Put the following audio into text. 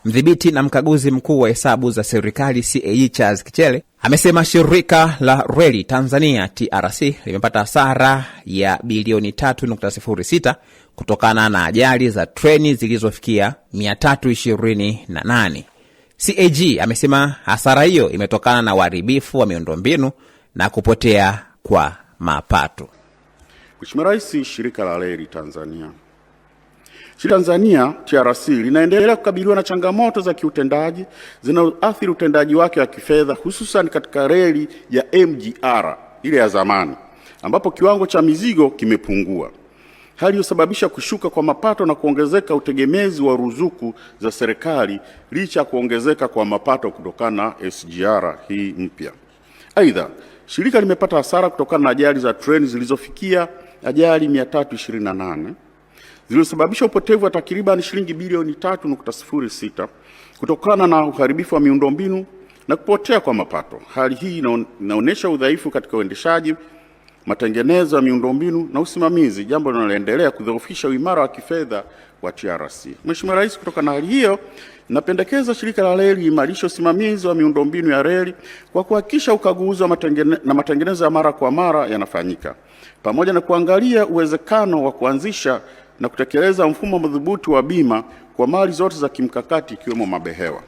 Mdhibiti na mkaguzi mkuu wa hesabu za serikali CAG Charles Kichele amesema shirika la reli Tanzania TRC limepata hasara ya bilioni 3.06 kutokana na ajali za treni zilizofikia 328. CAG amesema hasara hiyo imetokana na uharibifu wa miundombinu na kupotea kwa mapato. Mheshimiwa Rais, shirika la reli Tanzania TRC linaendelea kukabiliwa na changamoto za kiutendaji zinazoathiri utendaji wake wa kifedha, hususan katika reli ya MGR ile ya zamani, ambapo kiwango cha mizigo kimepungua, hali iliyosababisha kushuka kwa mapato na kuongezeka utegemezi wa ruzuku za serikali licha ya kuongezeka kwa mapato kutokana na SGR hii mpya. Aidha, shirika limepata hasara kutokana na ajali za treni zilizofikia ajali 328 zilizosababisha upotevu wa takriban shilingi bilioni 3.06 kutokana na uharibifu wa miundombinu na kupotea kwa mapato. Hali hii inaonyesha udhaifu katika uendeshaji, matengenezo ya miundombinu na usimamizi, jambo linaloendelea kudhoofisha uimara wa kifedha wa TRC. Mheshimiwa Rais, kutokana na hali hiyo, napendekeza shirika la reli imarishe usimamizi wa miundombinu ya reli kwa kuhakikisha ukaguzi wa matengenezo ya mara kwa mara yanafanyika, pamoja na kuangalia uwezekano wa kuanzisha na kutekeleza mfumo madhubuti wa bima kwa mali zote za kimkakati ikiwemo mabehewa.